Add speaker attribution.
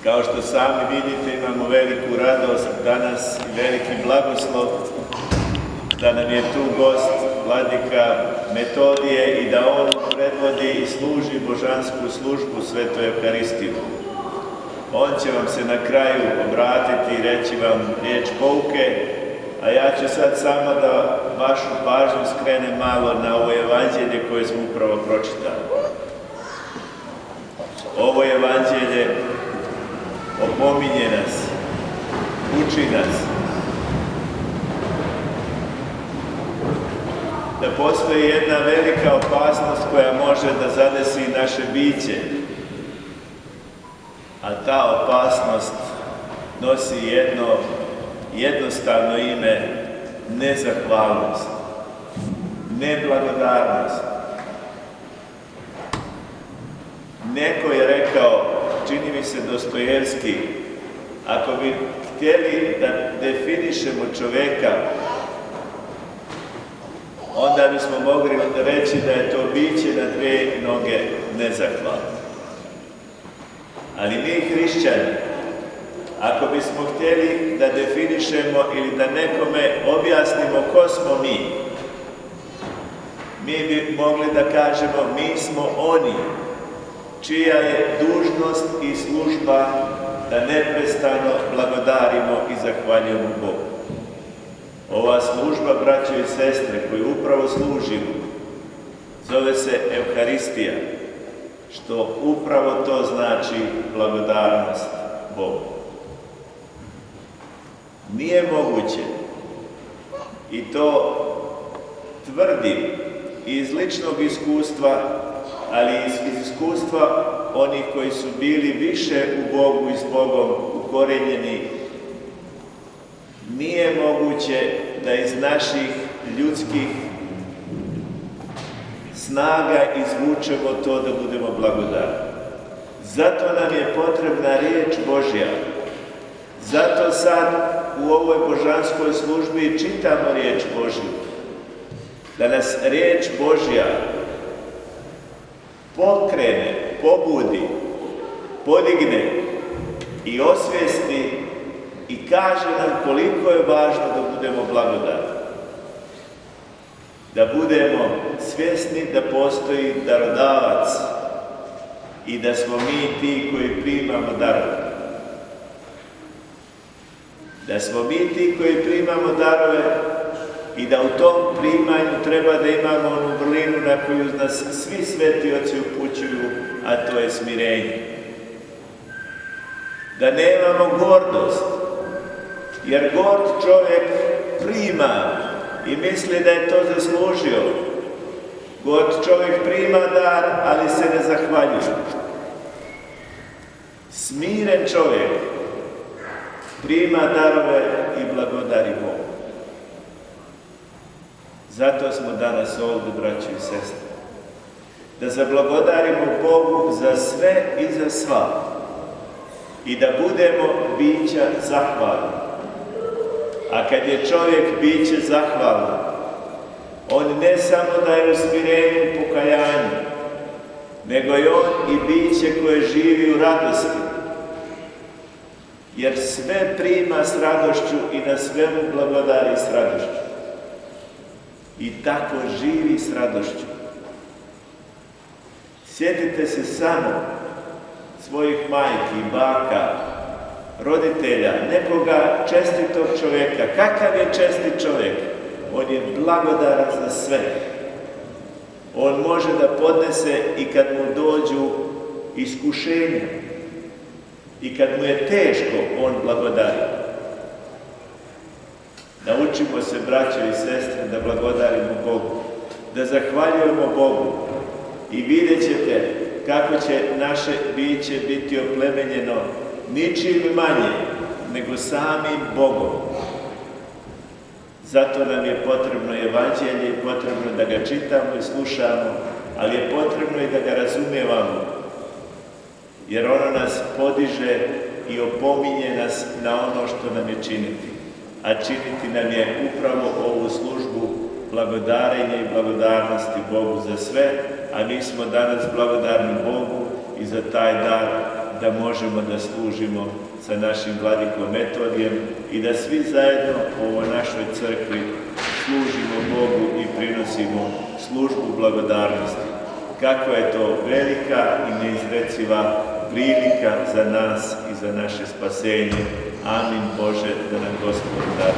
Speaker 1: Kao što sami vidite, imamo veliku radost danas i veliki blagoslov da nam je tu gost vladika Metodije i da on predvodi i služi božansku službu Svetu Euharistiju. On će vam se na kraju obratiti i reći vam riječ pouke, a ja ću sad samo da vašu pažnju skrenem malo na ovo evanđelje koje smo upravo pročitali. Ovo evanđelje opominje nas, uči nas da postoji jedna velika opasnost koja može da zadesi naše biće, a ta opasnost nosi jedno jednostavno ime: nezahvalnost, neblagodarnost. Neko je rekao, čini mi se Dostojevski, ako bi htjeli da definišemo čoveka, onda bismo mogli reći da je to biće na dve noge nezahvalno. Ali mi hrišćani, ako bismo htjeli da definišemo ili da nekome objasnimo ko smo mi bi mogli da kažemo mi smo oni čija je dužnost i služba da neprestano blagodarimo i zahvaljujemo Bogu. Ova služba, braćo i sestre, koju upravo služimo, zove se Euharistija, što upravo to znači blagodarnost Bogu. Nije moguće, i to tvrdim iz ličnog iskustva, ali iz iskustva onih koji su bili više u Bogu i s Bogom ukorenjeni, nije moguće da iz naših ljudskih snaga izvučemo to da budemo blagodarni. Zato nam je potrebna riječ Božja. Zato sad u ovoj božanskoj službi čitamo riječ Božju. Da nas riječ Božja pokrene, pobudi, podigne i osvijesti i kaže nam koliko je važno da budemo blagodarni. Da budemo svjesni da postoji darodavac i da smo mi ti koji primamo darove. Da smo mi ti koji primamo darove i da u tom primanju treba da imamo onu vrlinu na koju nas svi sveti oci upućuju, a to je smirenje. Da nemamo gordost, jer gord čovjek prima i misli da je to zaslužio. Gord čovjek prima dar, ali se ne zahvaljuje. Smiren čovjek prima darove i blagodari Bogu. Zato smo danas ovdje, braćo i sestre, da zablagodarimo Bogu za sve i za sva i da budemo bića zahvalni. A kad je čovjek biće zahvalno, on ne samo da je u smirenju, pokajanju, nego je on i biće koje živi u radosti. Jer sve prima s radošću i na svemu blagodari s radošću. I tako živi s radošću. Sjetite se samo svojih majki, baka, roditelja, nekoga čestitog čovjeka. Kakav je čestit čovjek? On je blagodaran za sve. On može da podnese i kad mu dođu iskušenja. I kad mu je teško, on blagodari. Naučimo se, braćo i sestre, da blagodarimo Bogu, da zahvaljujemo Bogu i vidjet ćete kako će naše biće biti oplemenjeno ničim manje nego samim Bogom. Zato nam je potrebno evanđelje i potrebno da ga čitamo i slušamo, ali je potrebno i da ga razumijevamo, jer ono nas podiže i opominje nas na ono što nam je činiti. A činiti nam je upravo ovu službu blagodarenja i blagodarnosti Bogu za sve, a mi smo danas blagodarni Bogu i za taj dar da možemo da služimo sa našim vladikom Metodijem i da svi zajedno u ovoj našoj crkvi služimo Bogu i prinosimo službu blagodarnosti. Kakva je to velika i neizreciva prilika za nas i za naše spasenje. Amin Bože, da nam Gospod da.